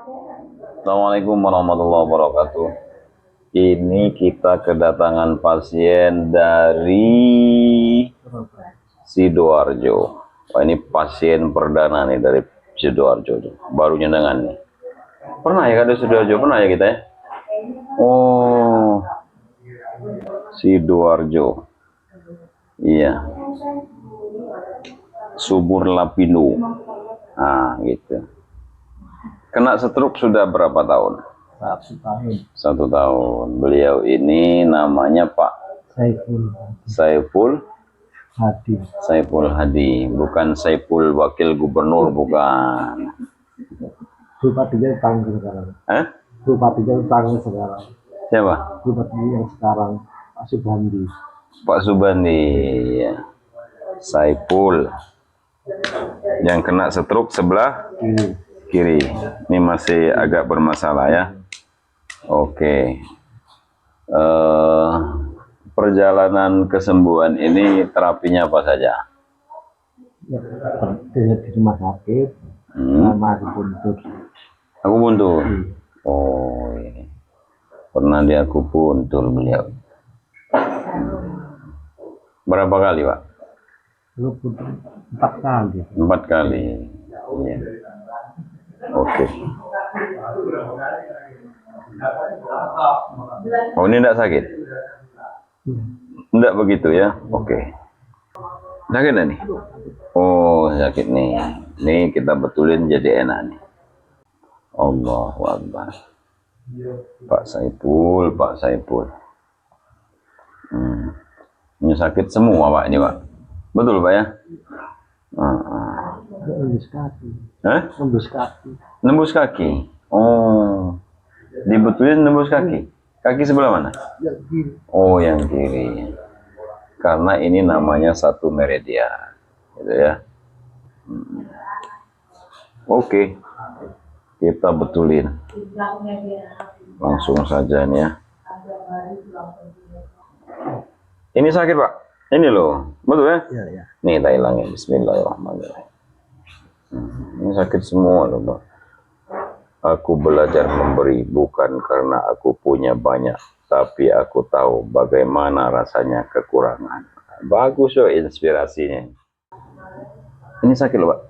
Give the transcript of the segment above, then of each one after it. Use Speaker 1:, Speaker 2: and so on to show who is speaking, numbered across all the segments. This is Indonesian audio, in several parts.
Speaker 1: Assalamualaikum warahmatullahi wabarakatuh. Ini kita kedatangan pasien dari Sidoarjo. Wah, ini pasien perdana nih dari Sidoarjo. Baru nyenengan nih. Pernah ya kan di Sidoarjo? Pernah ya kita ya? Oh, Sidoarjo. Iya. Subur Lapindo. Nah, gitu. Kena stroke sudah berapa tahun?
Speaker 2: 1 tahun.
Speaker 1: 1 tahun. Beliau ini namanya Pak Saiful Hadi, bukan Saiful Wakil Gubernur, bukan.
Speaker 2: Bupatinya tanggung sekarang. Bupatinya tanggung sekarang.
Speaker 1: Siapa?
Speaker 2: Bupati yang sekarang Pak Subandi.
Speaker 1: Pak Subandi, ya. Saiful. Yang kena stroke sebelah kiri. Ini masih agak bermasalah ya. Oke. Perjalanan kesembuhan ini terapinya apa saja?
Speaker 2: Ya, di rumah sakit, sama aku buntur.
Speaker 1: Aku buntur. Oh, ini. Pernah di aku buntur beliau. Berapa kali, Pak?
Speaker 2: Aku buntur 4 kali.
Speaker 1: 4 kali. Iya. Oke. Oh, ini enggak sakit? Enggak begitu ya? Oke. Sakit enggak nih? Oh, sakit nih. Nih kita betulin jadi enak nih. Allahu Akbar. Pak Saiful. Ini sakit semua Pak ini Pak. Betul Pak ya?
Speaker 2: Nembus kaki.
Speaker 1: Nembus kaki. Nembus kaki. Oh. Dibetulin nembus kaki. Kaki sebelah mana?
Speaker 2: Yang kiri.
Speaker 1: Oh, yang kiri. Karena ini namanya satu meridian. Gitu ya. Oke. Kita betulin. Langsung saja nih ya. Ini sakit Pak? Ini loh. Betul ya?
Speaker 2: Iya.
Speaker 1: Nih, kita hilangin. Bismillahirrahmanirrahim. Ini sakit semua loh Pak. Aku belajar memberi bukan karena aku punya banyak, tapi aku tahu bagaimana rasanya kekurangan. Bagus loh inspirasinya. Ini sakit loh Pak.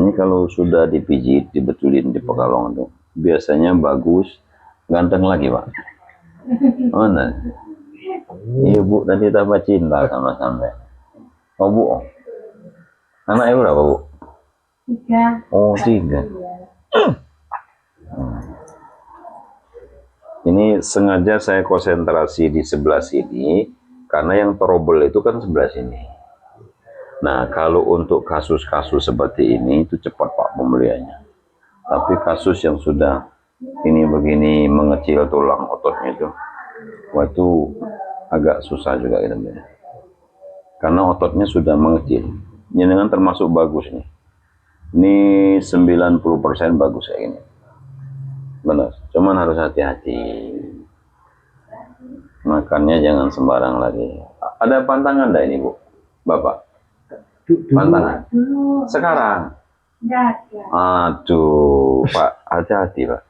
Speaker 1: Ini kalau sudah dipijit, dibetulin di pekalongan tuh, biasanya bagus, ganteng lagi Pak. Oh, nah. Iya Bu, tadi tambah cinta sama sampai. Oh Bu, anaknya berapa Bu?
Speaker 3: 3.
Speaker 1: Oh, 3. Ini sengaja saya konsentrasi di sebelah sini karena yang trouble itu kan sebelah sini. Nah, kalau untuk kasus-kasus seperti ini itu cepat Pak pemulihannya. Tapi kasus yang sudah ini begini mengecil tulang ototnya itu, wah itu agak susah juga gitu. Karena ototnya sudah mengecil. Jenengan termasuk bagus nih. Ini 90% bagus kayak gini. Benar, cuman harus hati-hati. Makannya jangan sembarang lagi. Ada pantangan enggak ini Bu? Bapak? Pantangan? Sekarang?
Speaker 3: Enggak ada.
Speaker 1: Aduh, Pak, hati-hati Pak.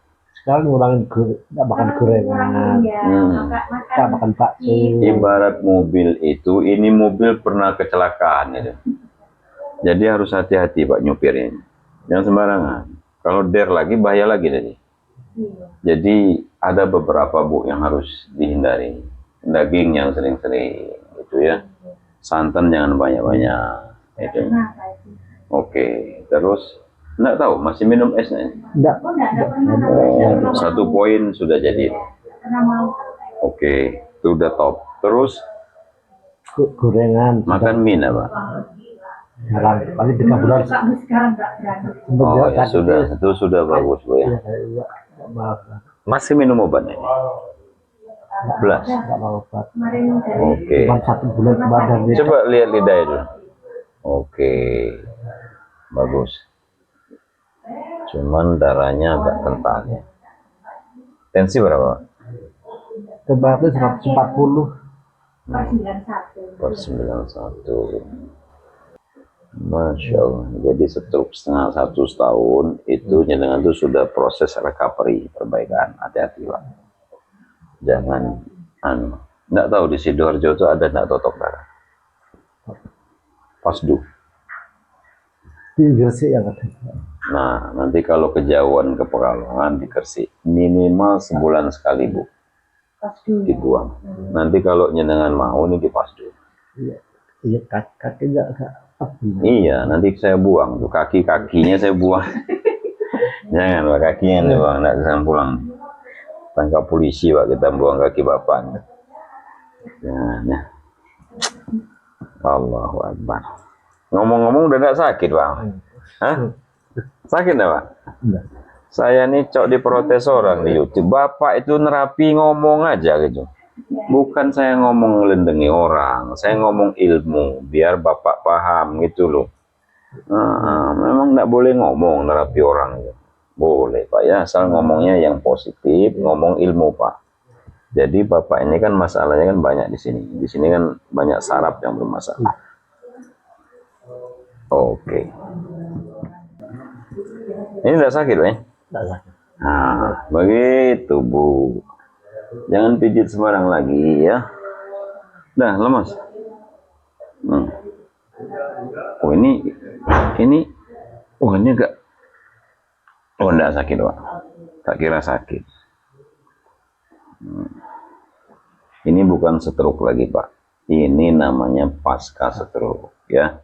Speaker 2: Sekarang ngurangin nggak makan gorengan, nggak makan bakso.
Speaker 1: Ibarat mobil itu, ini mobil pernah kecelakaan itu. Jadi harus hati-hati Pak nyupirnya. Jangan sembarangan. Kalau der lagi bahaya lagi tadi. Jadi ada beberapa Bu yang harus dihindari. Daging yang sering-sering gitu ya. Santan jangan banyak-banyak. Itu. Oke, terus enggak tahu masih minum es nih?
Speaker 2: Enggak.
Speaker 1: Oh, 1 poin sudah jadi. Oke, itu udah top. Terus
Speaker 2: gorengan.
Speaker 1: makan mie apa?
Speaker 2: Jarang, paling 3 bulan.
Speaker 1: Oh ya sudah, itu sudah bagus Bu ya. Masih minum obat ini? 11.
Speaker 2: Nggak mau obat.
Speaker 1: Oke.
Speaker 2: Cuma 1 bulan kemarin.
Speaker 1: Coba lihat lidahnya dulu. Oke, bagus. Cuman darahnya agak kental ya. Tensi berapa?
Speaker 2: Kemarin 140.
Speaker 3: Per 91.
Speaker 1: Per 91. Masya Allah. Jadi stroke setengah 1 tahun itu jenengan itu sudah proses recovery, perbaikan. Hati-hati Pak. Jangan nggak tahu di Sidoarjo itu ada nggak totok darah. Pasdu.
Speaker 2: Di Gresik yang ada.
Speaker 1: Nah, nanti kalau kejauhan ke Pekalongan di Gresik minimal sebulan sekali Bu dibuang. Nanti kalau jenengan mau ini di Pasdu.
Speaker 2: Iya, iya kaki enggak
Speaker 1: Iya, nanti saya buang tuh kaki-kakinya saya buang. Jangan Pak, kakinya saya buang, nggak bisa pulang. Tangkap polisi Pak, kita buang kaki bapaknya. Jangan ya. Allahu Akbar. Ngomong-ngomong udah nggak sakit Pak? Hah? Sakit nggak Pak?
Speaker 2: Enggak.
Speaker 1: Saya nih cok diprotes orang di YouTube. Bapak itu nerapi ngomong aja gitu. Bukan saya ngomong ngelendengi orang, saya ngomong ilmu biar Bapak paham gitu loh. Nah, memang nggak boleh ngomong nerapi orang gitu. Boleh Pak ya, asal ngomongnya yang positif, ngomong ilmu Pak. Jadi Bapak ini kan masalahnya kan banyak di sini. Di sini kan banyak saraf yang bermasalah. Oke. Ini nggak sakit Pak?
Speaker 2: Enggak sakit.
Speaker 1: Nah, begitu Bu. Jangan pijit sembarang lagi ya. Dah lemas. Oh ini enggak. Oh enggak sakit Pak. Tak kira sakit. Ini bukan stroke lagi Pak. Ini namanya pasca stroke ya.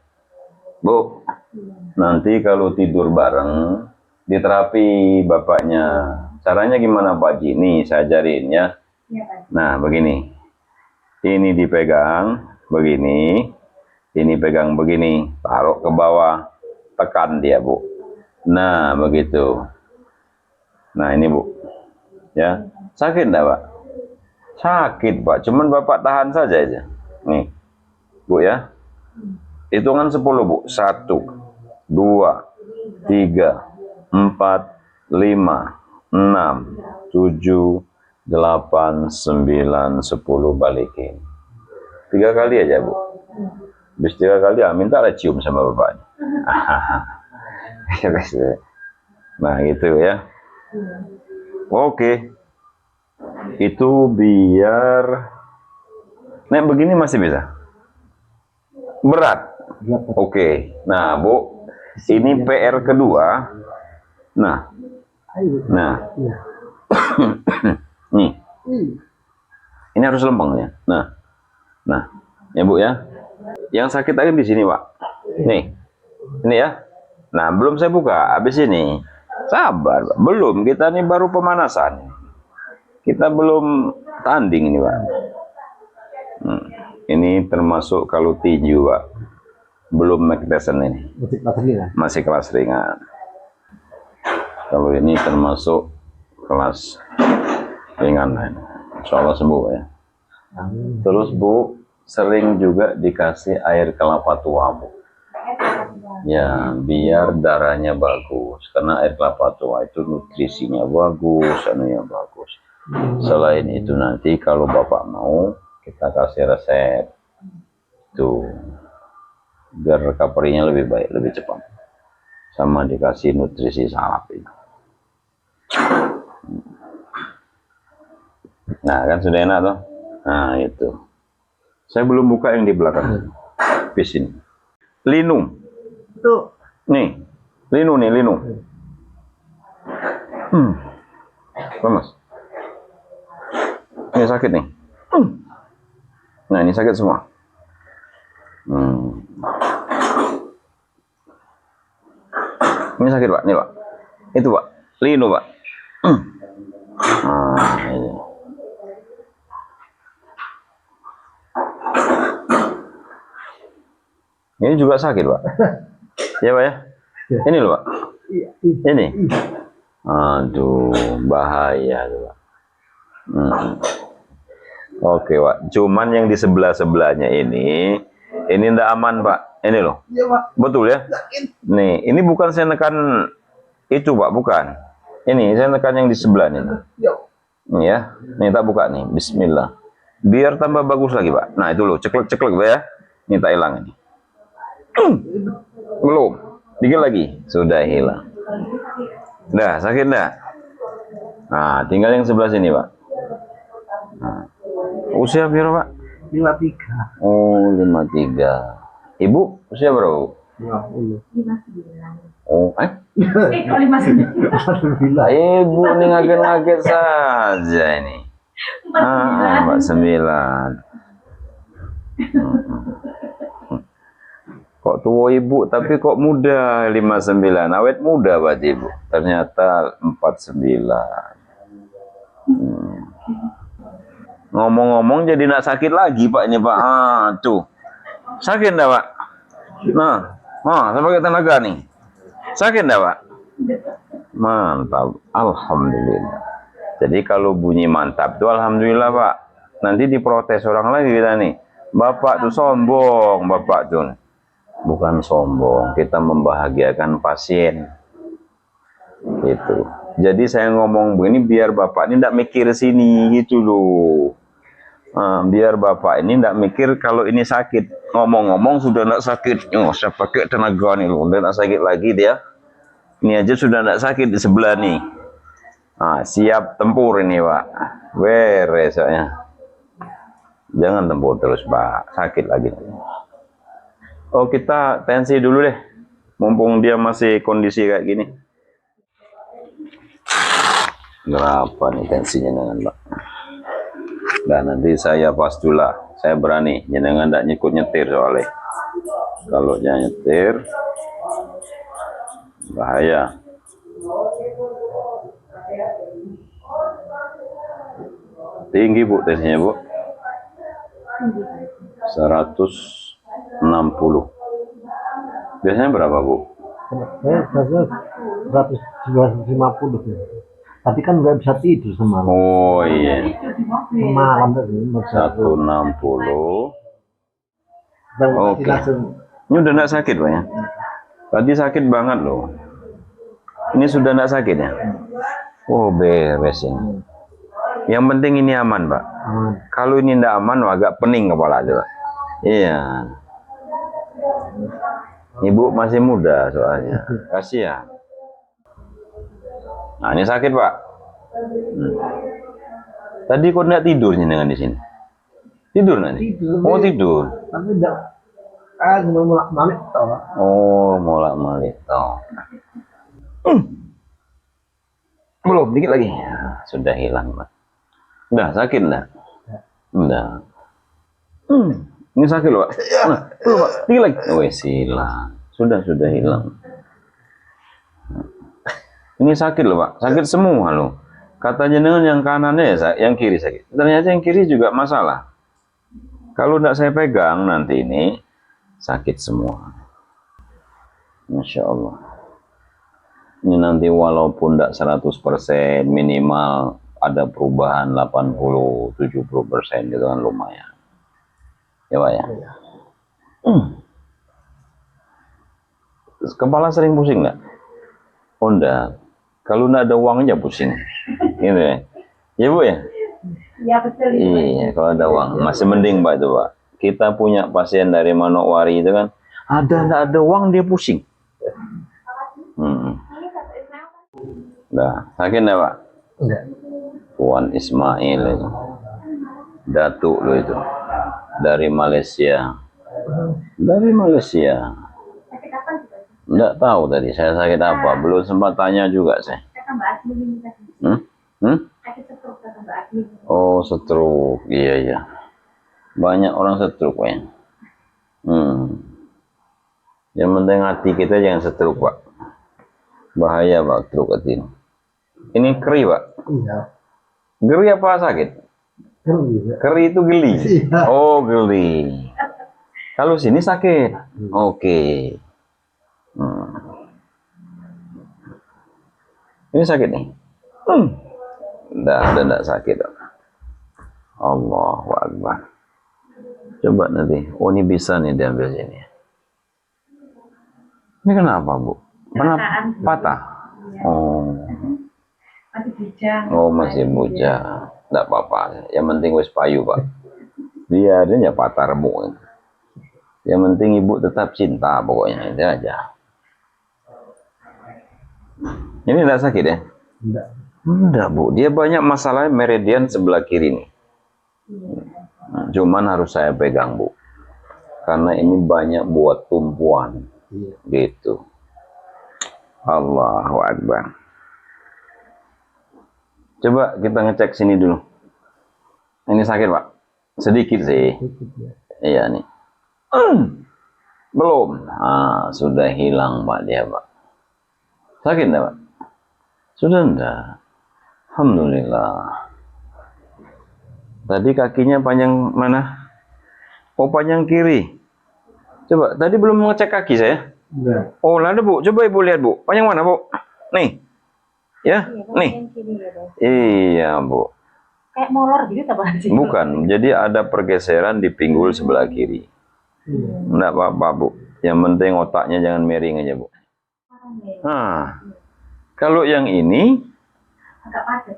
Speaker 1: Bu, nanti kalau tidur bareng diterapi bapaknya. Caranya gimana Pak Ji? Nih saya ajarin ya. Nah begini. Ini dipegang begini. Ini pegang begini. Taruh ke bawah. Tekan dia Bu. Nah begitu. Nah ini Bu. Ya. Sakit enggak Pak? Sakit Pak. Cuman Bapak tahan saja aja. Nih. Bu ya. Hitungan 10 Bu. 1, 2, 3, 4, 5, 6, 7, 8, 9, 10 balikin. 3 kali aja Bu. Habis 3 kali minta cium sama bapaknya. Nah gitu ya. Oke. Itu biar nek begini masih bisa. Berat. Oke. Nah Bu, ini PR kedua. Nah. Nih. Ini harus lempeng ya. Nah, ya Bu ya. Yang sakit tadi di sini Pak. Nih, ini ya. Nah, belum saya buka. Habis ini, sabar Pak. Belum. Kita ini baru pemanasan. Kita belum tanding ini Pak. Ini termasuk kalau tinju Pak. Belum Mike Tyson ini. Masih kelas ringan. Kalau ini termasuk kelas ringan. Insya Allah sembuh ya. Terus Bu, sering juga dikasih air kelapa tua Bu. Ya, biar darahnya bagus. Karena air kelapa tua itu nutrisinya bagus, anunya bagus. Selain itu nanti kalau Bapak mau, kita kasih resep. Tuh. Biar recovery-nya lebih baik, lebih cepat. Sama dikasih nutrisi salap ini. Nah, kan sudah enak toh? Nah, itu. Saya belum buka yang di belakang. Pis ini. Linu.
Speaker 2: Tuh.
Speaker 1: Nih. Linu nih, linu. Lemas. Ini sakit nih. Nah, ini sakit semua. Ini sakit Pak, ini Pak. Itu Pak. Linu Pak. Nah, ini. Ini juga sakit Pak. Ya Pak ya. Ini loh Pak. Ini. Aduh, bahaya tuh Pak. Oke Pak. Cuman yang di sebelah-sebelahnya ini ndak aman Pak. Ini loh.
Speaker 2: Iya Pak.
Speaker 1: Betul ya. Nih, ini bukan saya nekan itu Pak, bukan. Ini saya nekan yang di sebelah ini. Nih ya. Nih tak buka nih. Bismillah. Biar tambah bagus lagi Pak. Nah itu loh, ceklek-ceklek Pak ya. Ini tak hilang ini. Belum. Dikit lagi. Sudah hilang. Dah, sakit dah. Nah, tinggal yang sebelah sini, Pak. Nah. Usia berapa, Pak?
Speaker 2: 53.
Speaker 1: Oh, 53. Ibu usia berapa, Bu?
Speaker 2: 50.
Speaker 3: 59.
Speaker 1: Oh,
Speaker 3: Kok 59?
Speaker 1: Ibu nih ngaget-ngaget saja ini. 49. Kok tua ibu tapi kok muda 59. Awet muda berarti ibu. Ternyata 49. Ngomong-ngomong jadi nak sakit lagi Pak ini Pak. Tuh. Sakit enggak Pak? Saya pakai tenaga nih. Sakit enggak Pak? Mantap. Alhamdulillah. Jadi kalau bunyi mantap tuh alhamdulillah Pak. Nanti diprotes orang lagi kita nih. Bapak tuh sombong, Bapak tuh. Bukan sombong, kita membahagiakan pasien. Itu. Jadi saya ngomong begini biar Bapak ini tidak mikir sini gitu loh. Biar Bapak ini tidak mikir kalau ini sakit. Ngomong-ngomong sudah tidak sakit. Saya pakai tenaga nih loh, udah tidak sakit lagi dia. Ini aja sudah tidak sakit di sebelah nih. Siap tempur ini Pak. Beres soalnya. Jangan tempur terus Pak, sakit lagi. Oh kita tensi dulu deh, mumpung dia masih kondisi kayak gini. Berapa nih tensinya dengan Pak? Dan nanti saya pas dulu, saya berani, jenengan tidak nyikut nyetir soalnya. Kalau jangan nyetir, bahaya. Tinggi Bu tensinya Bu. 160. Biasanya berapa Bu?
Speaker 2: Saya 150 ya. Tapi kan nggak bisa tidur semalam.
Speaker 1: Oh iya.
Speaker 2: Malam tadi
Speaker 1: 160. Oke.
Speaker 2: Langsung.
Speaker 1: Ini udah enggak sakit Pak ya? Tadi sakit banget loh. Ini sudah enggak sakit ya? Oh beres ini. Yang penting ini aman Pak. Kalau ini enggak aman agak pening kepala aja Pak. Iya. Ibu masih muda soalnya. Kasihan. Nah ini sakit Pak. Tadi kok enggak tidurnya dengan di sini? Tidur nanti?
Speaker 2: Tidur.
Speaker 1: Oh tidur.
Speaker 2: Tapi enggak. Bolak-balik toh.
Speaker 1: Oh bolak-balik toh. Belum dikit lagi. Sudah hilang Pak. Udah sakit enggak? Udah. Ini sakit loh Pak. Tuh Pak, dikit lagi. Wes hilang. Sudah hilang. Ini sakit loh Pak, sakit semua loh. Katanya dengan yang kanannya ya, yang kiri sakit. Ternyata yang kiri juga masalah. Kalau tidak saya pegang nanti ini sakit semua. Masya Allah. Ini nanti walaupun tidak 100% minimal ada perubahan 80-70% gitu kan lumayan. Ya Pak ya. Kepala sering pusing nggak? Oh enggak. Kalau nggak ada uangnya pusing. Gitu ya. Ya Bu ya?
Speaker 3: Iya betul.
Speaker 1: Iya, kalau ada uang. Masih mending Pak itu Pak. Kita punya pasien dari Manokwari itu kan. Nggak ada uang dia pusing. Nah, sakit nggak Pak?
Speaker 2: Enggak.
Speaker 1: Tuan Ismail itu. Datuk lo itu. Dari Malaysia. Dari Malaysia.
Speaker 3: Sakit apa juga?
Speaker 1: Nggak tahu tadi saya sakit apa. Belum sempat tanya juga saya.
Speaker 3: Kakak Mbak Asmi ini tadi. Sakit stroke kakak Mbak Asmi.
Speaker 1: Oh, stroke. Iya. Banyak orang stroke ya. Yang penting hati kita jangan stroke Pak. Bahaya Pak stroke hati. Ini keri Pak.
Speaker 2: Iya.
Speaker 1: Geri apa sakit? Keri itu geli.
Speaker 2: Iya.
Speaker 1: Oh geli. Kalau sini sakit. Oke. Ini sakit nih. Enggak sakit. Allahu Akbar. Coba nanti. Oh ini bisa nih diambil sini. Ini kenapa Bu? Kenapa patah? Oh.
Speaker 3: Masih bujang.
Speaker 1: Oh masih bujang. Enggak apa-apa. Yang penting wis payu Pak. Biar dia patah remuk. Yang penting ibu tetap cinta pokoknya, itu aja. Ini enggak sakit ya?
Speaker 2: Enggak.
Speaker 1: Enggak, Bu. Dia banyak masalah meridian sebelah kiri nih. Cuman harus saya pegang, Bu. Karena ini banyak buat tumpuan.
Speaker 2: Iya.
Speaker 1: Gitu. Allahu Akbar. Coba kita ngecek sini dulu. Ini sakit, Pak? Sedikit sih.
Speaker 2: Cukup ya.
Speaker 1: Iya nih. Belum. Ah, sudah hilang, Pak, dia, Pak. Sakit enggak, Pak? Sudah enggak? Alhamdulillah. Tadi kakinya panjang mana? Oh, panjang kiri. Coba, tadi belum mengecek kaki saya.
Speaker 2: Enggak.
Speaker 1: Oh, ada, Bu. Coba Ibu lihat, Bu. Panjang mana, Bu? Nih. Ya, nih. Iya, Bu.
Speaker 3: Kayak molor gitu apa sih?
Speaker 1: Bukan. Jadi ada pergeseran di pinggul sebelah kiri. Enggak apa-apa, Bu. Yang penting otaknya jangan miring aja, Bu. Nah, kalau yang ini,
Speaker 3: Agak padat.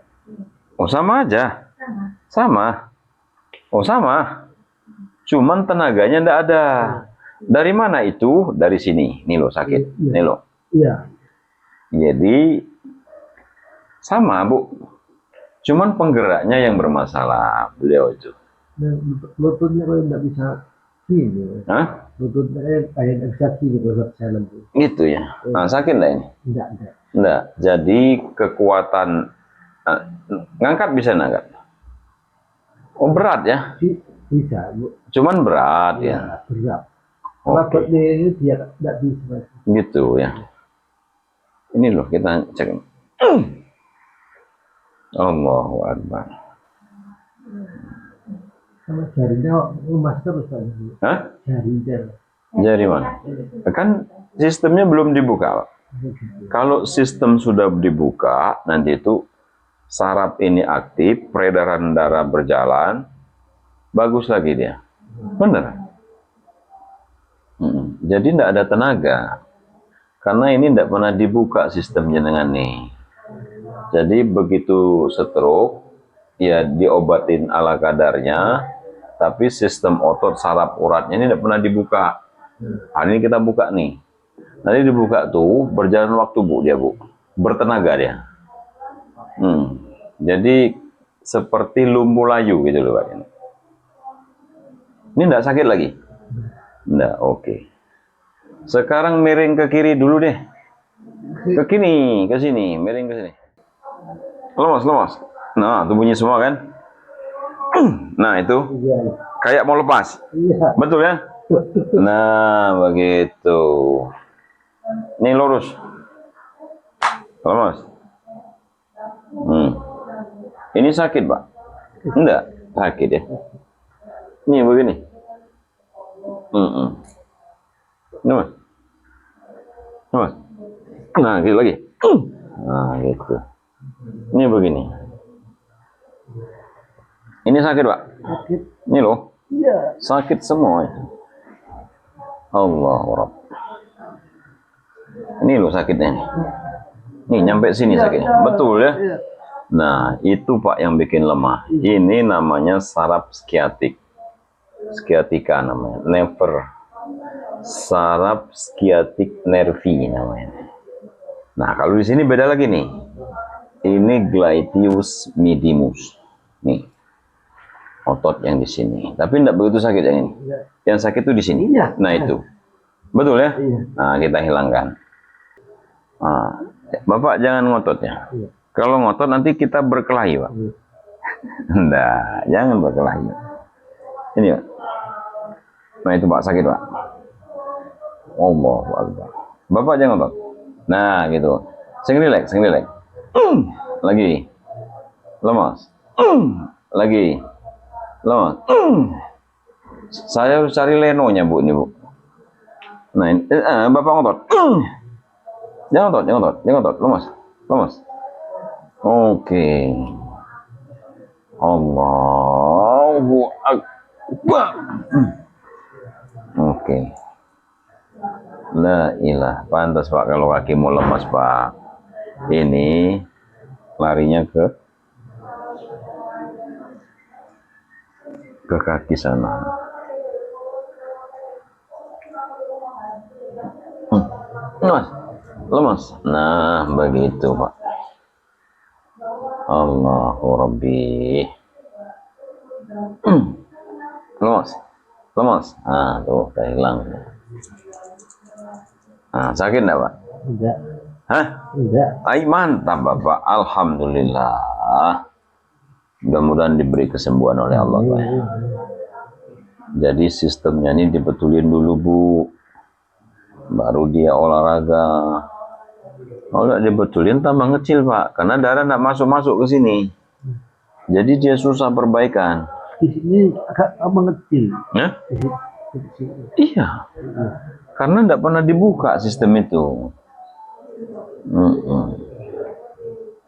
Speaker 1: oh sama aja.
Speaker 3: Sama.
Speaker 1: Sama. Oh sama. Cuman tenaganya enggak ada. Dari mana itu? Dari sini. Nih loh sakit.
Speaker 2: Iya.
Speaker 1: Nih loh.
Speaker 2: Iya.
Speaker 1: Jadi sama, Bu. Cuman penggeraknya yang bermasalah beliau itu.
Speaker 2: Dan lututnya kalau nggak bisa gini.
Speaker 1: Hah?
Speaker 2: Lututnya kayak nggak bisa gini kalau jalan tuh.
Speaker 1: Gitu ya. Nah, sakit enggak ini?
Speaker 2: Enggak.
Speaker 1: Enggak. Jadi kekuatan ngangkat bisa ngangkat. Oh berat ya.
Speaker 2: Bisa, Bu.
Speaker 1: Cuman berat ya.
Speaker 2: Berat.
Speaker 1: Oke.
Speaker 2: Rapatnya ini dia nggak bisa.
Speaker 1: Gitu ya. Ini loh kita cek. Allahu Akbar.
Speaker 2: Sama jarinya lemas terus kan.
Speaker 1: Hah?
Speaker 2: Jarinya.
Speaker 1: Jari mana? Kan sistemnya belum dibuka, Pak. Kalau sistem sudah dibuka, nanti itu saraf ini aktif, peredaran darah berjalan, bagus lagi dia. Bener. Jadi tidak ada tenaga. Karena ini tidak pernah dibuka sistemnya dengan nih. Jadi begitu stroke, ya diobatin ala kadarnya, tapi sistem otot saraf uratnya ini tidak pernah dibuka. Hari ini kita buka nih. Nanti dibuka tuh berjalan waktu, Bu, dia, Bu. Bertenaga dia. Jadi seperti lumpuh layu gitu loh, Pak. Ini enggak sakit lagi? Enggak, oke. Sekarang miring ke kiri dulu deh. Ke kiri, ke sini, miring ke sini. Lemas, lemas. Nah, itu bunyi semua kan? Nah, itu
Speaker 2: Iya.
Speaker 1: kayak mau lepas.
Speaker 2: Iya.
Speaker 1: Betul ya? Nah, begitu. Ini lurus. Lemas. Ini sakit, Pak? Enggak, sakit ya. Ini begini. Ini, Mas. Mas. Nah, gitu lagi. Nah, gitu. Ini begini. Ini sakit, Pak?
Speaker 2: Sakit.
Speaker 1: Ini loh.
Speaker 2: Iya.
Speaker 1: Sakit semua. Allah Rabb. Ini loh sakitnya. Nih, nyampe sini sakitnya. Betul ya?
Speaker 2: Iya.
Speaker 1: Nah, itu Pak yang bikin lemah. Ini namanya saraf skiatik. Skiatika namanya. Never. Saraf skiatik nervi namanya. Nah, kalau di sini beda lagi nih. Ini gluteus medius. Nih. Otot yang di sini. Tapi enggak begitu sakit yang ini.
Speaker 2: Iya.
Speaker 1: Yang sakit itu di sini.
Speaker 2: Iya.
Speaker 1: Nah, itu. Betul ya?
Speaker 2: Iya.
Speaker 1: Nah, kita hilangkan. Nah, Bapak jangan ngotot ya.
Speaker 2: Iya.
Speaker 1: Kalau ngotot nanti kita berkelahi, Pak.
Speaker 2: Iya.
Speaker 1: Enggak, jangan berkelahi. Ini, Pak. Nah, itu Pak, sakit, Pak. Allahu Akbar. Bapak jangan ngotot. Nah, gitu. Sing relax, sing relax. Lagi. Lemas. Lagi. Lemas. Saya harus cari lenonya, Bu, ini, Bu. Nah, ini, Bapak ngotot. Jangan ngotot, jangan ngotot, jangan ngotot. Lemas. Lemas. Oke. Allahu Akbar. Oke. La ilah. Pantas, Pak, kalau kaki mau lemas, Pak. Ini larinya ke kaki sana. Lemas. Lemas. Nah, begitu, Pak. Allahu Rabbi. Lemas. Lemas. Ah, tuh, udah hilang. Nah, sakit enggak, Pak?
Speaker 2: Enggak.
Speaker 1: Hah?
Speaker 2: Enggak.
Speaker 1: Ay, mantap, Bapak. Alhamdulillah. Mudah-mudahan diberi kesembuhan oleh Allah, Pak. Jadi sistemnya ini dibetulin dulu, Bu. Baru dia olahraga. Kalau nggak dibetulin tambah ngecil, Pak. Karena darah nggak masuk-masuk ke sini. Jadi dia susah perbaikan.
Speaker 2: Di sini agak mengecil.
Speaker 1: Hah?
Speaker 2: Di sini.
Speaker 1: Iya. Karena nggak pernah dibuka sistem itu.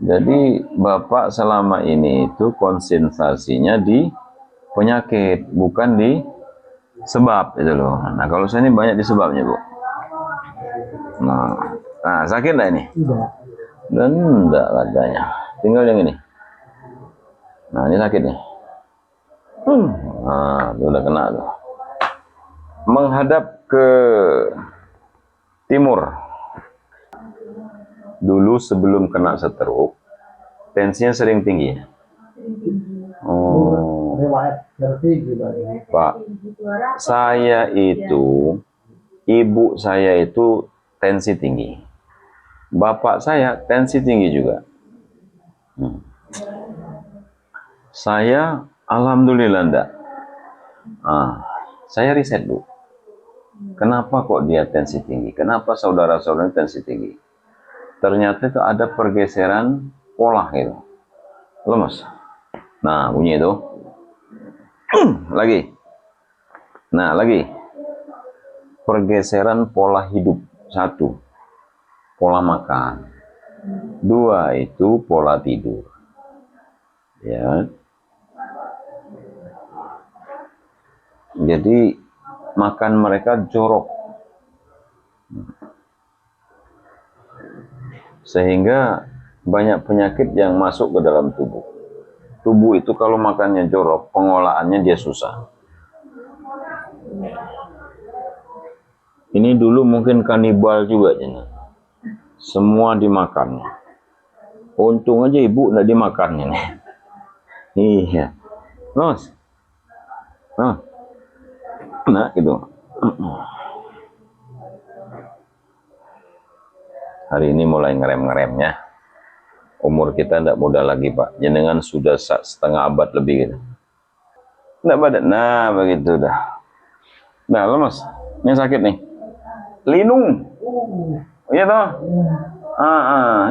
Speaker 1: Jadi Bapak selama ini itu konsentrasinya di penyakit, bukan di sebab itu loh. Nah, kalau saya ini banyak di sebabnya, Bu. Nah, sakit nggak ini?
Speaker 2: Enggak.
Speaker 1: Dan enggak katanya. Tinggal yang ini. Nah, ini sakit nih. Nah, itu udah kena tuh. Menghadap ke timur. Dulu sebelum kena stroke, tensinya sering tinggi. Oh,
Speaker 2: Riwayat tinggi,
Speaker 1: Pak, saya itu, ibu saya itu tensi tinggi. Bapak saya tensi tinggi juga. Saya alhamdulillah enggak. Saya riset, Bu. Kenapa kok dia tensi tinggi? Kenapa saudara-saudara tensi tinggi? Ternyata itu ada pergeseran pola gitu. Lemas. Nah, bunyi itu. Lagi. Nah, lagi. Pergeseran pola hidup. 1. Pola makan. 2, itu pola tidur. Ya. Jadi makan mereka jorok. Sehingga banyak penyakit yang masuk ke dalam tubuh. Tubuh itu kalau makannya jorok, pengolahannya dia susah. Ini dulu mungkin kanibal juga, Jena. Semua dimakan. Untung aja ibu nggak dimakannya nih. Iya. Los. Nah, gitu. Hari ini mulai ngerem-ngeremnya. Umur kita tidak muda lagi, Pak. Jenengan sudah setengah abad lebih gitu. Nggak badan. Nah, begitu dah. Nah, lemas. Ini sakit nih. Linu. Iya toh?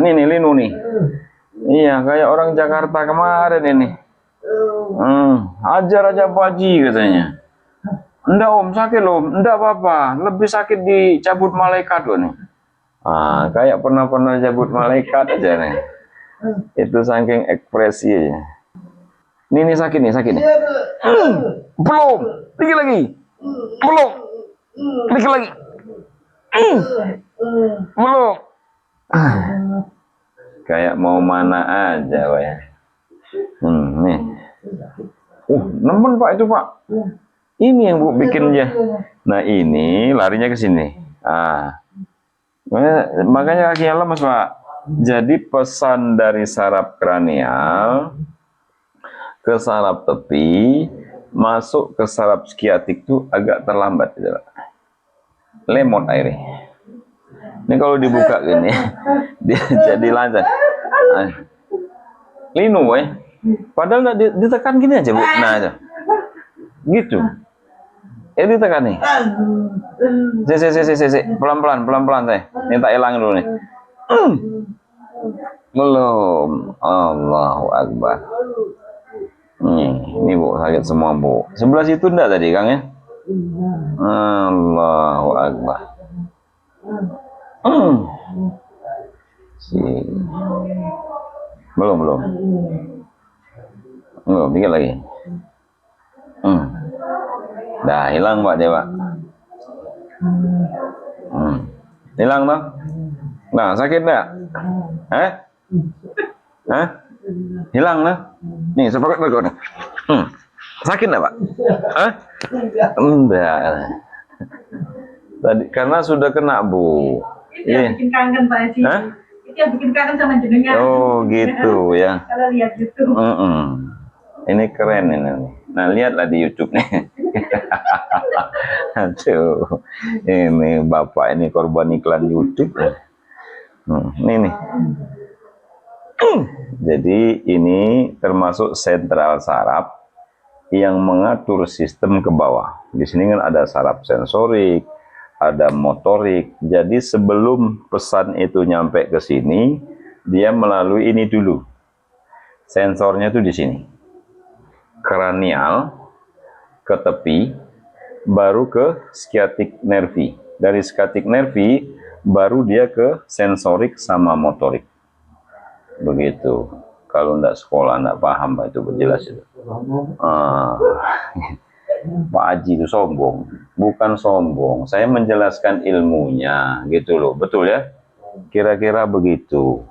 Speaker 1: Ini nih linu nih. Iya, kayak orang Jakarta kemarin ini. Ajar aja baji katanya. Enggak om, sakit loh. Enggak apa-apa. Lebih sakit dicabut malaikat loh nih. Kayak pernah cabut malaikat aja nih. Itu saking ekspresi aja. Ini sakit nih. Belum. Dikit lagi. Belum. Dikit lagi. Belum. Kayak mau mana aja, Pak ya. Nih. Nemen Pak itu, Pak. Ini yang Bu bikin aja. Nah, ini larinya ke sini. Makanya kakinya lemas, Pak. Jadi pesan dari saraf kranial ke saraf tepi masuk ke saraf skiatik itu agak terlambat gitu, Pak. Lemot airnya. Ini kalau dibuka gini dia jadi lancar. Linu, Boy. Padahal nggak ditekan gini aja, Bu. Nah, aja. Gitu. Ditekan nih. Pelan-pelan saya. Minta hilangin dulu nih. Belum. Allahu Akbar. Ini Bu, sakit semua, Bu. Sebelah situ enggak tadi, Kang ya? Allahu Akbar. Belum, dikit lagi. Dah hilang, Pak Dewa. Hilang toh? Nah, sakit enggak? Hilang lah. Nih, saya pakai dulu. Sakit enggak, Pak? Enggak. Tadi karena sudah kena, Bu.
Speaker 3: Itu yang bikin kangen Pak Haji.
Speaker 1: Hah?
Speaker 3: Itu yang bikin kangen sama jenengan.
Speaker 1: Oh gitu ya.
Speaker 3: Kalau lihat YouTube.
Speaker 1: Ini keren ini. Nah lihatlah di YouTube nih. Aduh, ini bapak ini korban iklan YouTube. Ini nih. Jadi ini termasuk sentral saraf yang mengatur sistem ke bawah. Di sini kan ada saraf sensorik, ada motorik. Jadi sebelum pesan itu nyampe ke sini, dia melalui ini dulu. Sensornya tuh di sini. Kranial ke tepi, baru ke sciatic nervi. Dari sciatic nervi baru dia ke sensorik sama motorik. Begitu. Kalau enggak sekolah enggak paham Pak, itu berjelas itu. Pak Haji itu sombong. Bukan sombong, saya menjelaskan ilmunya gitu loh. Betul ya? Kira-kira begitu.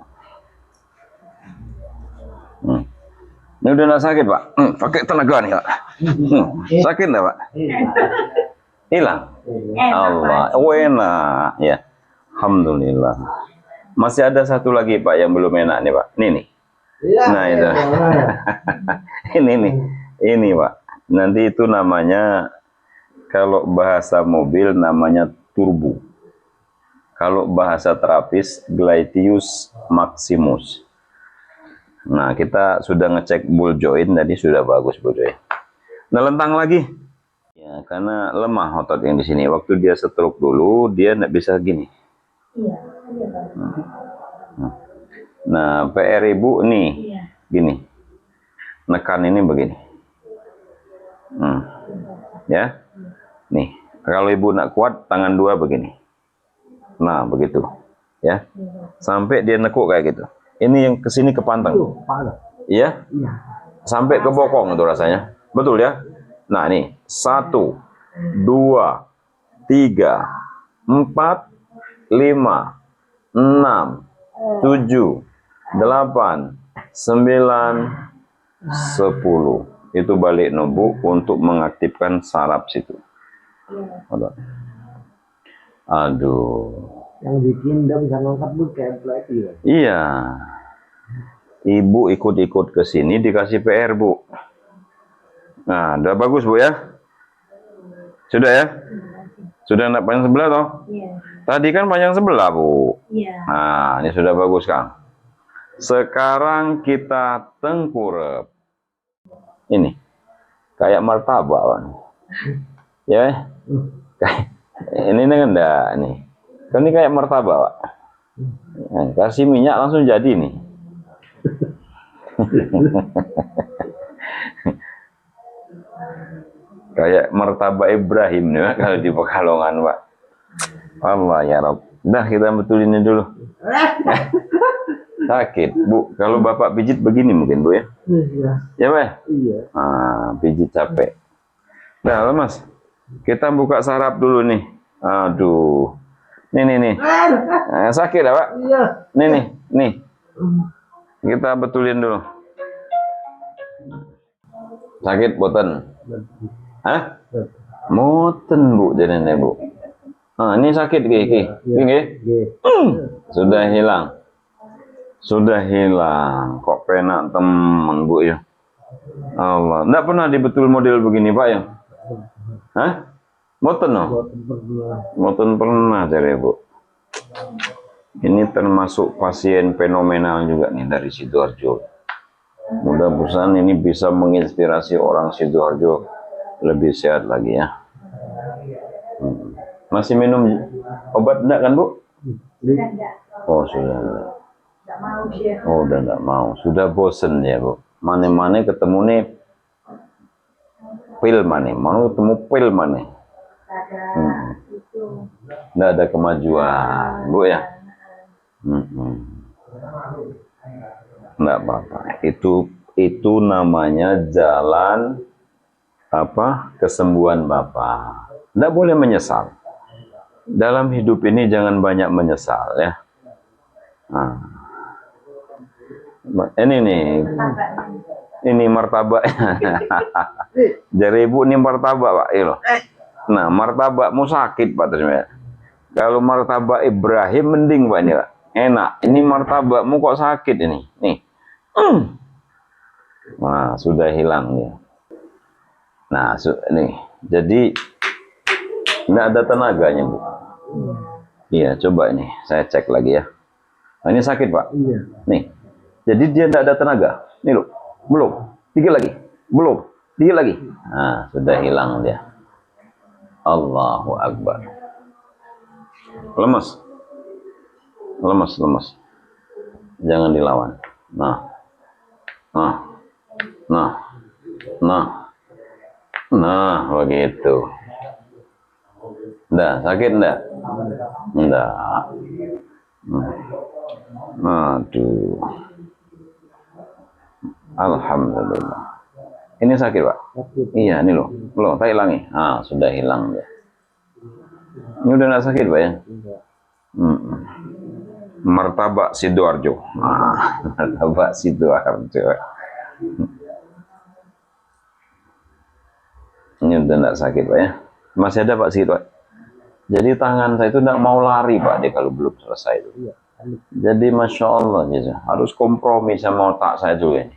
Speaker 1: Ini udah enggak sakit Pak? Pakai tenaga nih Pak. Sakit enggak Pak? Hilang? Allah, enak ya. Alhamdulillah. Masih ada satu lagi Pak yang belum enak nih Pak. Nih. Nah itu. Ini Pak. Nanti itu namanya, kalau bahasa mobil namanya turbo. Kalau bahasa terapis gluteus maximus. Nah kita sudah ngecek ball joint tadi, sudah bagus ball joint. Nah lentang lagi. Ya karena lemah otot yang di sini. Waktu dia stroke dulu dia nggak bisa gini. Nah PR ibu nih gini. Nekan ini begini. Ya. Nih, kalau ibu nak kuat tangan dua begini. Nah, begitu. Ya. Sampai dia nekuk kayak gitu. Ini yang kesini ke panteng. Iya? Sampai ke bokong itu rasanya. Betul ya? Nah, nih. 1, 2, 3, 4, 5, 6, 7, 8, 9, 10. Itu balik nubu untuk mengaktifkan saraf situ. Aduh.
Speaker 2: Yang bikin dia bisa ngangkat bu kayak pelatih ya.
Speaker 1: Iya. Ibu ikut-ikut ke sini dikasih PR bu. Nah, udah bagus bu ya. Sudah ya. Sudah nak panjang sebelah toh? Tadi kan panjang sebelah bu. Nah, ini sudah bagus Kang. Sekarang kita tengkurap. Ini kayak martabak Pak. Ya. Ini enggak nih. Kan ini kayak martabak Pak. Nah, kasih minyak langsung jadi nih. Kayak martabak Ibrahim nih Pak, kalau di Pekalongan Pak. Allah ya Rob. Dah kita betulin ini dulu. Sakit bu, kalau bapak pijit begini mungkin bu ya? Ya Pak? Iya. Pijit capek. Nah Mas, kita buka saraf dulu nih. Aduh, nih. Sakit ya Pak? Iya. Nih. Kita betulin dulu. Sakit boten? Hah? Moten bu, jadinya bu. Ini sakit gini. Sudah hilang. Sudah hilang. Kok penak temen bu ya? Allah. Nggak pernah dibetul model begini Pak ya? Hah? Moten no? Moten pernah dari bu. Ini termasuk pasien fenomenal juga nih dari Sidoarjo. Mudah-mudahan ini bisa menginspirasi orang Sidoarjo lebih sehat lagi ya. Masih minum obat enggak kan bu? Oh sudah. Oh udah enggak mau. Sudah bosen ya bu. Mana-mana ketemu nih pil mana? Mau ketemu pil mana? Enggak ada kemajuan bu ya. Enggak apa-apa. Itu namanya jalan kesembuhan Bapak. Enggak boleh menyesal. Dalam hidup ini jangan banyak menyesal ya. Ini nih. Ini martabak. Jadi ibu ini martabak Pak. Nah, martabakmu sakit Pak terus. Kalau martabak Ibrahim mending Pak ini Pak. Enak. Ini martabakmu kok sakit ini. Nih. Nah, sudah hilang ya. Nah, nih. Jadi nggak ada tenaganya, Bu. Iya, coba ini. Saya cek lagi ya. Nah, ini sakit, Pak.
Speaker 2: Iya.
Speaker 1: Nih. Jadi dia nggak ada tenaga. Nih loh. Belum. Dikit lagi. Belum. Dikit lagi. Nah, sudah hilang dia. Allahu Akbar. Lemes. Lemes, lemes. Jangan dilawan. Nah. Nah. Nah. Nah. Nah, begitu. Nggak, sakit nggak? Nggak. Aduh. Alhamdulillah. Ini sakit, Pak?
Speaker 2: Sakit.
Speaker 1: Iya, ini loh. Loh, tak hilangi. Ah, sudah hilang ya. Ini udah nggak sakit, Pak ya?
Speaker 2: Enggak.
Speaker 1: Martabak Sidoarjo. Ah, martabak Sidoarjo. Ini udah nggak sakit, Pak ya? Masih ada, Pak, sedikit, Pak. Jadi tangan saya itu nggak mau lari, Pak, dia kalau belum selesai itu.
Speaker 2: Iya.
Speaker 1: Jadi Masya Allah, ya, harus kompromi sama otak saya dulu ini.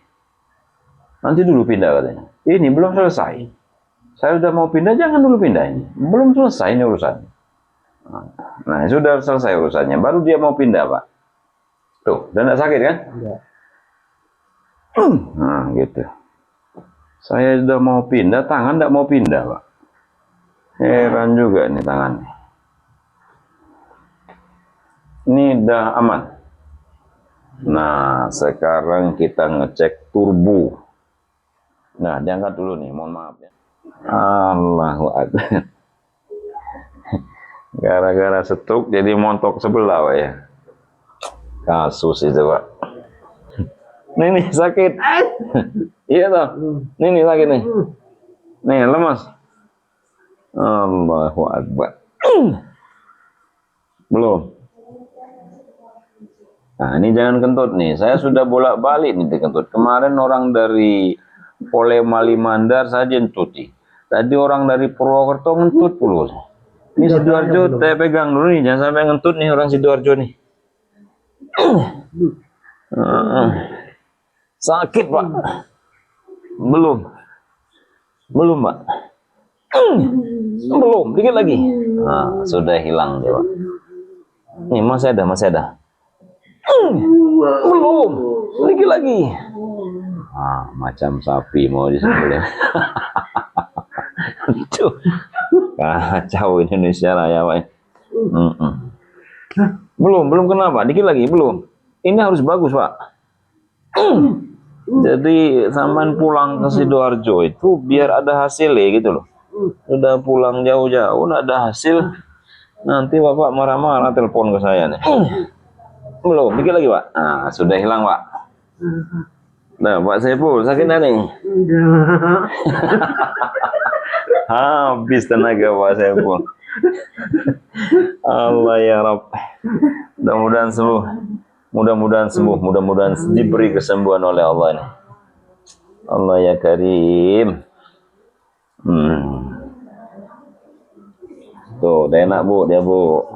Speaker 1: Nanti dulu pindah katanya. Ini belum selesai. Saya udah mau pindah, jangan dulu pindah ini. Belum selesai ini urusannya. Nah, sudah selesai urusannya. Baru dia mau pindah, Pak. Tuh, udah nggak sakit kan?
Speaker 2: Enggak.
Speaker 1: Nah, gitu. Saya sudah mau pindah, tangan nggak mau pindah, Pak. Heran juga nih tangannya. Ini udah aman. Nah, sekarang kita ngecek turbo. Nah, diangkat dulu nih, mohon maaf ya. Allahu Akbar. Gara-gara stroke jadi montok sebelah, Pak ya. Kasus itu, Pak. Nih sakit. Iya toh. Nih sakit nih. Nih lemas. Allahu Akbar. Belum. Nah, ini jangan kentut nih. Saya sudah bolak-balik nih dikentut. Kemarin orang dari Polema Mandar saja entuti. Tadi orang dari Purwokerto ngentut puluh. Ini Sidoarjo, saya pegang dulu nih. Jangan sampai ngentut nih orang Sidoarjo nih. Sakit, Pak. Belum. Belum, Pak. Belum, dikit lagi. Nah, sudah hilang dia, Pak. Nih, masih ada. Belum, dikit lagi. Ah, macam sapi mau disembelih. Kacau Indonesia Raya, Pak. Belum kenapa? Dikit lagi, belum. Ini harus bagus, Pak. Jadi sampean pulang ke Sidoarjo itu biar ada hasilnya gitu loh. Udah pulang jauh-jauh, nggak ada hasil, nanti Bapak marah-marah telepon ke saya nih. Belum, dikit lagi, Pak. Nah, sudah hilang, Pak. Nah, Pak Saiful, sakit nggak nih? Habis tenaga Pak Saiful. Allah ya Rabb. Mudah-mudahan sembuh. Mudah-mudahan diberi kesembuhan oleh Allah ini. Allah ya Karim. Tuh, udah enak, Bu, dia, Bu.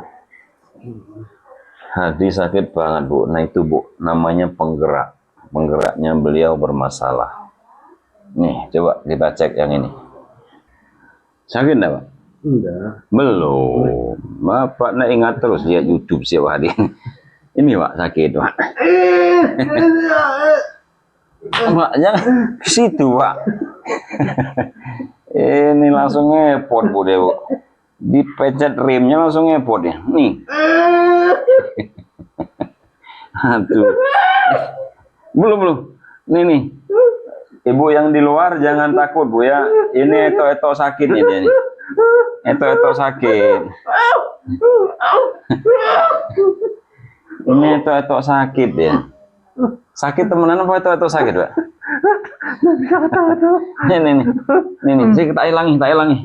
Speaker 1: Hati sakit banget, Bu. Nah, itu, Bu, namanya penggerak. Penggeraknya beliau bermasalah. Nih, coba kita cek yang ini. Sakit enggak, Pak?
Speaker 2: Enggak.
Speaker 1: Belum. Bapak nak ingat terus lihat YouTube setiap hari. Ini, Pak, sakit, Pak. Pak, jangan ke situ, Pak. Ini langsung ngepot, Bu, dia, Bu. Dipencet remnya langsung ngepot ya. Nih. Aduh. Belum. Nih. Ibu yang di luar jangan takut, Bu ya. Ini eto-eto sakit nih dia nih. Eto-eto sakit. Ini eto-eto sakit ya. Sakit temenan apa eto-eto sakit, Pak? Nih. Saya tak hilangi.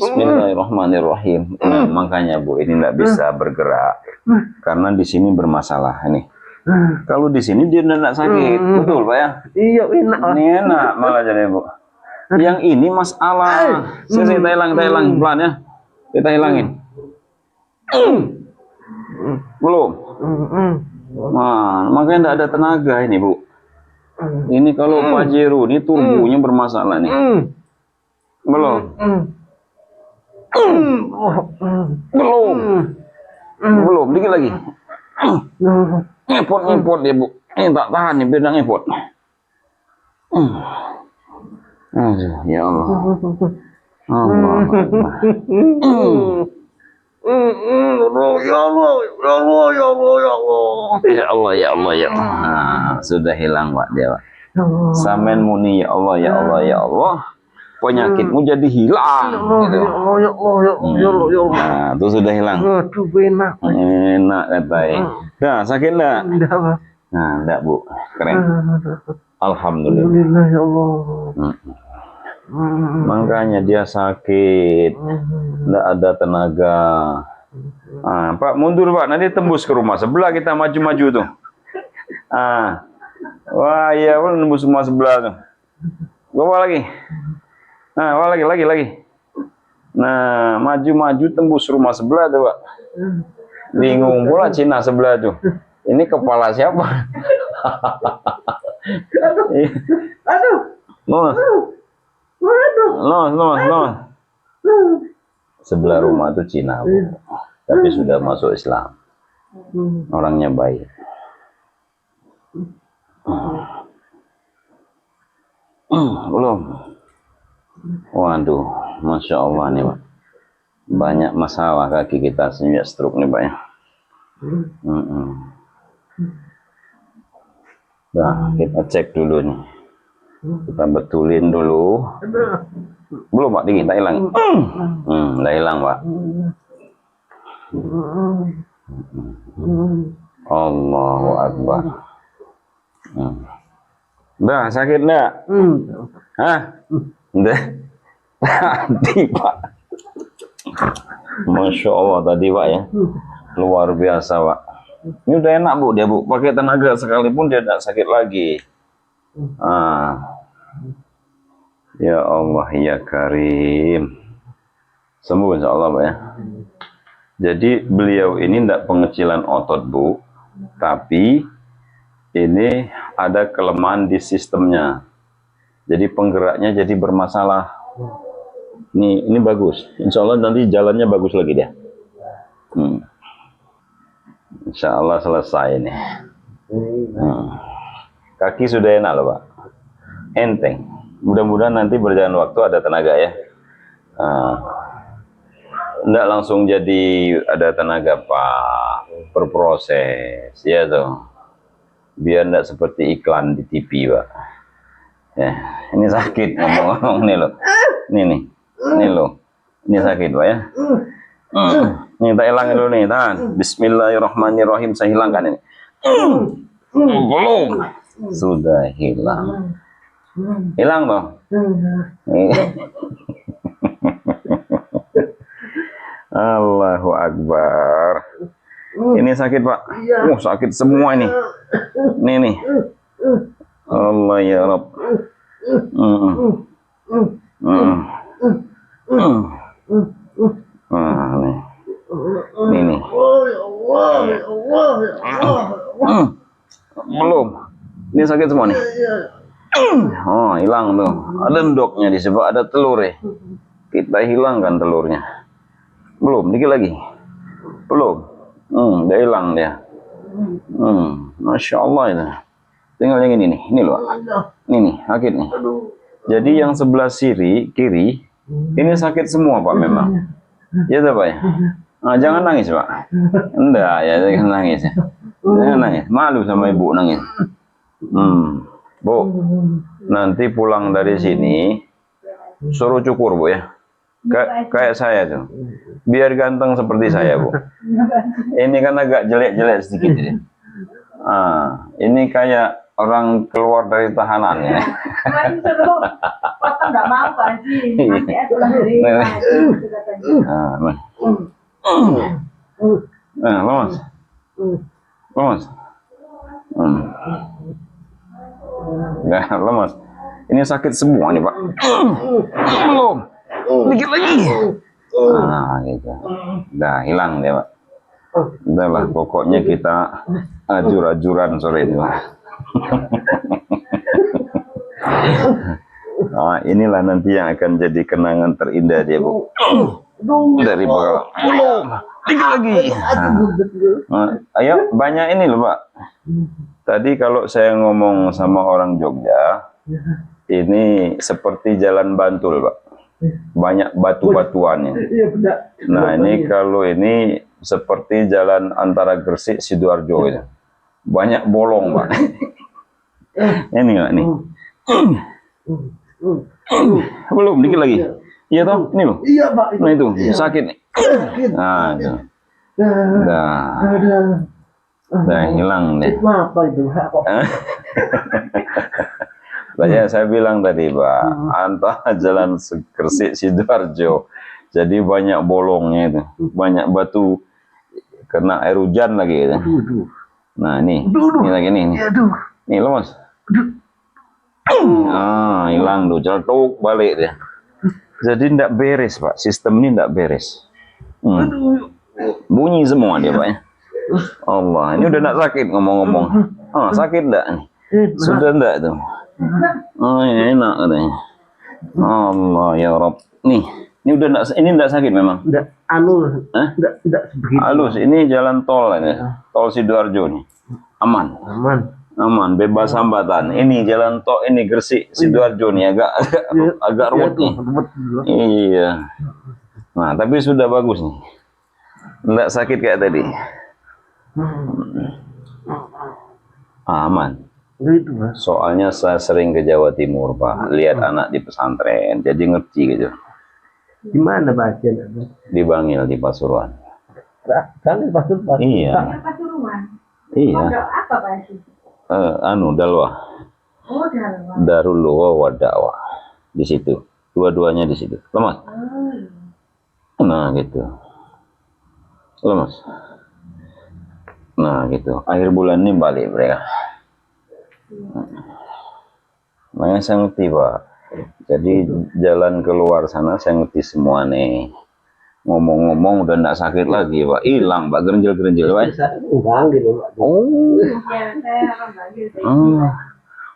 Speaker 1: Bismillahirrahmanirrahim. Nah, makanya, Bu, ini nggak bisa bergerak karena di sini bermasalah ini. Kalau di sini dia tidak sakit, betul, Pak ya?
Speaker 2: Iya, enak.
Speaker 1: Ini enak malah jadi, Bu. Yang ini masalah. Saya hilang pelan ya. Kita hilangin. Belum. Nah, makanya tidak ada tenaga ini, Bu. Ini kalau Pajero ini turbonya bermasalah nih. Belum. Belum. Belum, dikit lagi. Ngepot dia, Bu. Ini tak tahan nih, biar ngepot. Aduh, ya Allah. Allah. Ya Allah, ya Allah, ya Allah. Nah, sudah hilang, Pak, dia, Pak. Samen muni, ya Allah, ya Allah, ya Allah. Penyakitmu jadi hilang. Gitu. Nah, itu sudah hilang.
Speaker 2: Aduh, enak.
Speaker 1: Enak katanya. Nah, sakit enggak?
Speaker 2: Enggak, Pak.
Speaker 1: Nah, enggak, Bu. Keren. Alhamdulillah.
Speaker 2: Alhamdulillah, ya Allah.
Speaker 1: Makanya dia sakit, enggak ada tenaga. Ah, Pak, mundur, Pak. Nanti tembus ke rumah sebelah, kita maju-maju tuh. Ah. Wah, iya, Pak, tembus rumah sebelah tuh. Bawa lagi. Nah, bawa lagi. Nah, maju-maju tembus rumah sebelah tuh, Pak. Bingung pula Cina sebelah tuh. Ini kepala siapa?
Speaker 2: Aduh.
Speaker 1: Los. Sebelah rumah tuh Cina, Bu. Tapi sudah masuk Islam. Orangnya baik. Belum. Waduh, Masya Allah nih, Pak. Banyak masalah kaki kita sejak stroke nih, Pak, ya. Nah, kita cek dulu nih. Kita betulin dulu. Belum, Pak, dingin, tak hilang. Tak hilang, Pak. Allahu Akbar. Udah, sakit enggak? Hah? Udah. Tadi, Pak. Masya Allah tadi, Pak, ya. Luar biasa, Pak. Ini udah enak, Bu, dia, Bu. Pakai tenaga sekalipun dia tidak sakit lagi. Ya Allah, ya Karim. Sembuh insya Allah, Pak, ya. Jadi beliau ini tidak pengecilan otot, Bu. Tapi ini ada kelemahan di sistemnya. Jadi penggeraknya jadi bermasalah. Ini bagus. Insya Allah nanti jalannya bagus lagi dia. Insya Allah selesai nih. Kaki sudah enak loh, Pak. Enteng. Mudah-mudahan nanti berjalan waktu ada tenaga, ya. Nggak langsung jadi ada tenaga, Pak. Berproses, ya tuh. Biar nggak seperti iklan di TV, Pak. Ya, ini sakit ngomong-ngomong nih loh. Ini loh. Ini sakit, Pak, ya. Nih, tak hilangin dulu nih, tahan. Bismillahirrahmanirrahim, saya hilangkan ini. Belum. Sudah hilang. Hilang toh? Allahu Akbar. Ini sakit, Pak. Sakit semua ini. Nih. Allah ya Rabb. Nih. Belum. Ini sakit semua nih. Oh, hilang tuh. Ada endoknya di sebelah, ada telur ya. Kita hilangkan telurnya. Belum, dikit lagi. Belum. Udah hilang dia. Masya Allah itu. Tinggal yang ini nih. Ini loh. Ini nih, sakit nih. Jadi yang sebelah kiri, ini sakit semua, Pak, memang. Ya, Pak, ya. Nah, jangan nangis, Pak. Enggak, ya, jangan nangis. Jangan nangis. Malu sama ibu nangis. Bu, nanti pulang dari sini, suruh cukur, Bu, ya. Kayak saya tuh. Biar ganteng seperti saya, Bu. Ini kan agak jelek-jelek sedikit ya. Ini kayak orang keluar dari tahanan ya.
Speaker 3: Potong nggak mau, Pak Haji. Nanti aku pulang dari
Speaker 1: Lemas. Nggak, lemas. Ini sakit semua nih, Pak. Belum. Dikit lagi. Gitu. Udah hilang dia, Pak. Udahlah, pokoknya kita ajur-ajuran sore ini. Nah, inilah nanti yang akan jadi kenangan terindah dia, Bu. Dari bawah. Dikit lagi. Nah, ayo, banyak ini loh, Pak. Tadi kalau saya ngomong sama orang Jogja, ini seperti jalan Bantul, Pak. Banyak batu-batuannya. Nah, ini kalau ini seperti jalan antara Gresik Sidoarjo itu. Banyak bolong, Pak. Ini enggak nih? Belum, dikit lagi. Iya toh, ini loh.
Speaker 2: Iya, Pak.
Speaker 1: Nah itu, sakit nih. Nah, itu. Udah hilang deh.
Speaker 2: Apa itu?
Speaker 1: Saya bilang tadi, Pak, antara jalan Gresik Sidoarjo. Jadi banyak bolongnya itu, banyak batu kena air hujan lagi gitu. Nah, ini lagi nih. Nih lo, Mas. Hilang tuh, jatuh balik dia. Jadi tidak beres, Pak. Sistem ini tidak beres. Bunyi semua dia, Pak. Ya. Allah, ini udah tidak sakit ngomong-ngomong. Sakit enggak nih? Sudah enggak tuh? Enak katanya. Allah ya Rabb. Nih, ini udah enggak, ini enggak sakit memang.
Speaker 2: Enggak enggak sebegitu.
Speaker 1: Halus, ini jalan tol ini. Tol Sidoarjo nih. Aman, bebas hambatan. Ini jalan tol ini Gresik Sidoarjo nih agak ruwet nih. Iya. Nah, tapi sudah bagus nih. Enggak sakit kayak tadi. Aman.
Speaker 2: Gitu, Mas.
Speaker 1: Soalnya saya sering ke Jawa Timur, Pak. Lihat anak di pesantren, jadi ngerti gitu.
Speaker 2: Di mana, Pak?
Speaker 1: Di Bangil, di Pasuruan.
Speaker 2: Bangil, Pasuruan.
Speaker 1: Iya.
Speaker 3: Pasuruan.
Speaker 1: Iya.
Speaker 3: Apa, Pak?
Speaker 1: Dalwah.
Speaker 3: Oh, Dalwah.
Speaker 1: Darul Luwa wa Dakwah. Di situ. Dua-duanya di situ. Lemas. Nah, gitu. Lemas. Nah, gitu. Akhir bulan ini balik mereka. Makanya saya ngerti, Pak. Jadi jalan keluar sana saya ngerti semua nih. Ngomong-ngomong udah enggak sakit lagi, Pak. Hilang, Pak. Gerenjel-gerenjel, Pak. Oh.
Speaker 3: Ya, saya orang Bangil.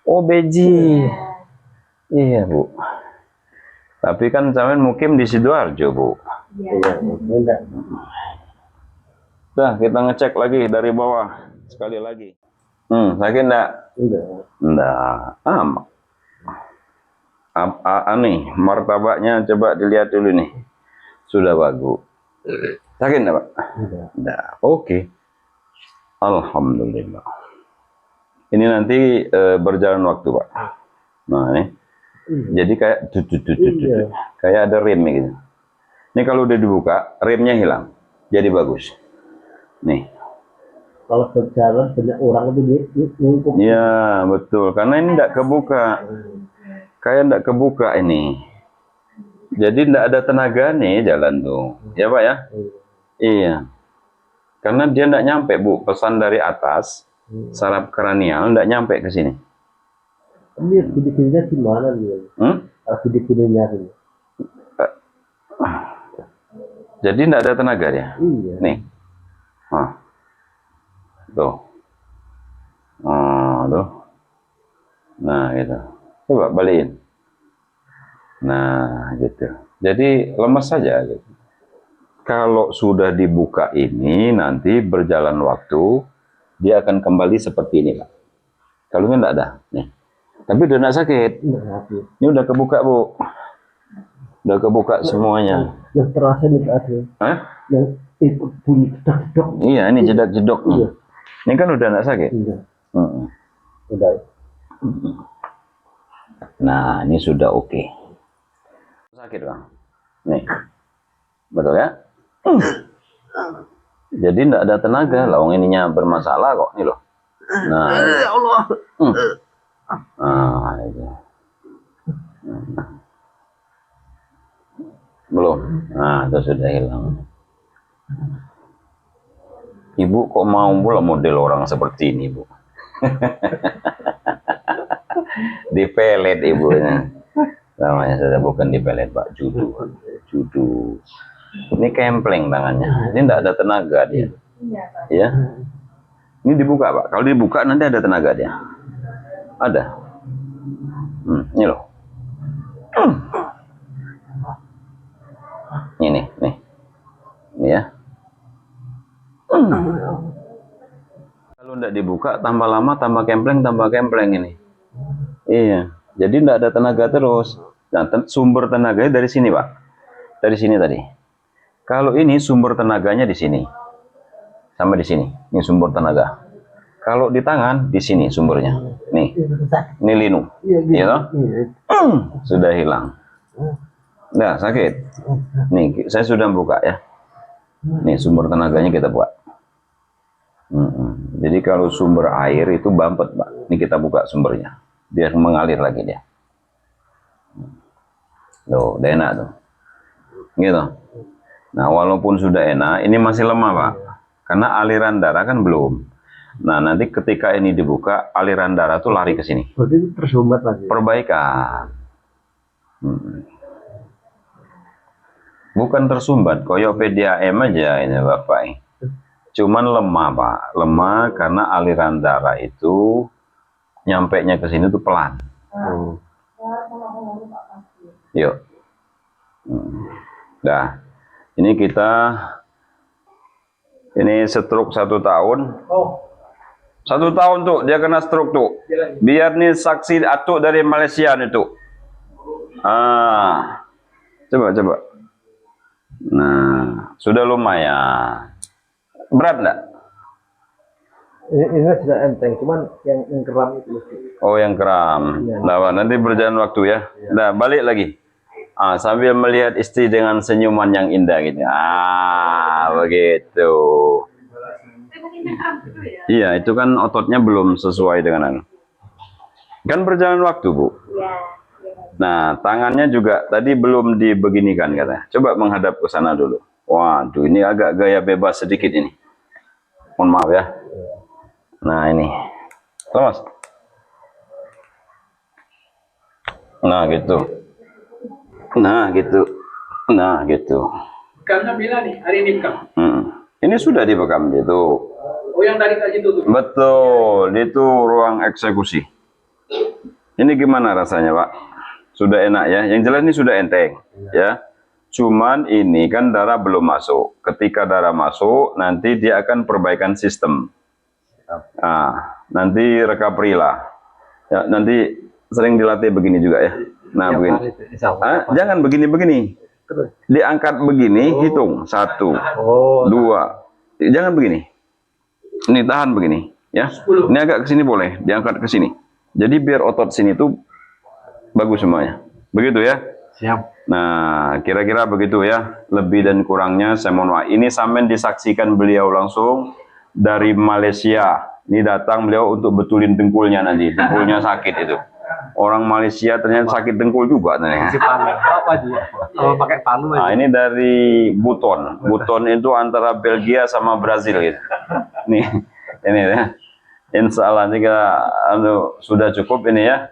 Speaker 1: Oh, beji. Iya, Bu. Tapi kan sampean mukim di Sidoarjo, Bu.
Speaker 3: Iya.
Speaker 1: Dah, kita ngecek lagi dari bawah. Sekali lagi. Sakit enggak? Enggak. Nih, martabaknya coba dilihat dulu nih. Sudah bagus. Sakit enggak, Pak? Enggak. Oke. Alhamdulillah. Ini nanti berjalan waktu, Pak. Nah, nih. Jadi kayak kayak ada rem gitu. Ini kalau udah dibuka, remnya hilang. Jadi bagus. Nih.
Speaker 2: Kalau berjalan banyak orang itu numpuk.
Speaker 1: Iya, betul. Karena ini enggak kebuka. Kayak enggak kebuka ini. Jadi enggak ada tenaga nih jalan tuh. Ya, Pak ya? Iya. Karena dia enggak nyampe, Bu. Pesan dari atas, saraf kranial enggak nyampe ke sini.
Speaker 2: Ini gini-gininya gimana nih? Gini-gininya ini.
Speaker 1: Jadi enggak ada tenaga dia.
Speaker 2: Iya.
Speaker 1: Nih. Tuh. Tuh. Nah, gitu. Coba balikin. Nah, gitu. Jadi lemas saja gitu. Kalau sudah dibuka ini nanti berjalan waktu dia akan kembali seperti ini, Pak. Kalau enggak ada. Nih. Tapi udah enggak sakit. Ini udah kebuka, Bu. Udah kebuka semuanya.
Speaker 2: Yang terasa nih ada.
Speaker 1: Hah?
Speaker 2: Yang itu bunyi jedak-jedok.
Speaker 1: Iya, ini jedak-jedok.
Speaker 2: Iya.
Speaker 1: Ini kan udah enggak sakit.
Speaker 2: Iya. Udah.
Speaker 1: Nah, ini sudah oke. Sakit, Bang. Nih. Betul ya? Jadi enggak ada tenaga. Lawang ininya bermasalah kok. Nih loh. Nah.
Speaker 2: Ya Allah.
Speaker 1: Itu. Belum. Nah, itu sudah hilang. Ibu kok mau pula model orang seperti ini, Bu? Dipelet ibunya. Namanya sudah bukan dipelet, Pak. Judu. Ini kempleng tangannya. Ini enggak ada tenaga dia.
Speaker 3: Iya, Pak.
Speaker 1: Ya. Ini dibuka, Pak. Kalau dibuka nanti ada tenaga dia. Ada. Ini loh. Ini nih. Ini ya. Kalau tidak dibuka, tambah lama, tambah kempleng ini. Iya. Jadi tidak ada tenaga terus. Nah, sumber tenaganya dari sini, Pak. Dari sini tadi. Kalau ini sumber tenaganya di sini. Sama di sini. Ini sumber tenaga. Kalau di tangan, di sini sumbernya. Nih. Ini linu. Iya. Sudah hilang. Nah, sakit. Nih, saya sudah buka ya. Nih, sumber tenaganya kita buat. Jadi kalau sumber air itu bampet, Pak. Ini kita buka sumbernya. Biar mengalir lagi dia. Tuh, udah enak tuh. Gitu. Nah, walaupun sudah enak, ini masih lemah, Pak. Karena aliran darah kan belum. Nah, nanti ketika ini dibuka, aliran darah tuh lari ke sini.
Speaker 2: Berarti itu tersumbat lagi.
Speaker 1: Perbaikan. Bukan tersumbat, koyo PDAM aja ini Bapak. Cuman lemah, Pak. Lemah karena aliran darah itu nyampainya ke sini tuh pelan. Yuk. Nah, ini kita stroke 1 tahun. 1 tahun tuh dia kena stroke tuh. Biar nih saksi atuk dari Malaysia nih tuh. Coba. Nah, sudah lumayan. Berat enggak?
Speaker 2: Ini sudah enteng, cuman yang kram itu.
Speaker 1: Oh, yang kram. Nah, nanti berjalan waktu ya. Nah, balik lagi. Sambil melihat istri dengan senyuman yang indah gitu. Begitu. Iya, itu kan ototnya belum sesuai dengan kan berjalan waktu, Bu.
Speaker 3: Iya.
Speaker 1: Nah, tangannya juga tadi belum dibeginikan katanya. Coba menghadap ke sana dulu. Waduh, ini agak gaya bebas sedikit ini. Mohon maaf ya. Nah, ini. Lemas. Nah, gitu. Nah, gitu.
Speaker 4: Bekamnya bila nih, hari ini bekam.
Speaker 1: Ini sudah dibekam itu.
Speaker 4: Oh, yang tadi tadi itu.
Speaker 1: Betul, itu ruang eksekusi. Ini gimana rasanya, Pak? Sudah enak ya? Yang jelas ini sudah enteng, ya. Cuman ini kan darah belum masuk. Ketika darah masuk, nanti dia akan perbaikan sistem. Nanti recovery lah. Ya, nanti sering dilatih begini juga ya. Nah, begini. Jangan begini-begini. Diangkat begini, hitung 1, 2. Jangan begini. Ini tahan begini, ya. Ini agak ke sini boleh, diangkat ke sini. Jadi biar otot sini tuh bagus semuanya. Begitu ya.
Speaker 2: Siap.
Speaker 1: Nah, kira-kira begitu ya. Lebih dan kurangnya saya mohon maaf. Ini sampean disaksikan beliau langsung dari Malaysia. Ini datang beliau untuk betulin dengkulnya nanti. Dengkulnya sakit itu. Orang Malaysia ternyata sakit dengkul juga ternyata.
Speaker 2: Apa dia? Kalau pakai panu aja.
Speaker 1: Nah, ini dari Buton. Buton itu antara Belgia sama Brazil gitu. Nih, ini ya. Insya Allah ini kita sudah cukup ini ya.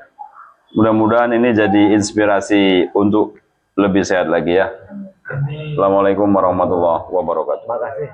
Speaker 1: Mudah-mudahan ini jadi inspirasi untuk lebih sehat lagi ya. Assalamualaikum warahmatullahi wabarakatuh.
Speaker 2: Terima kasih.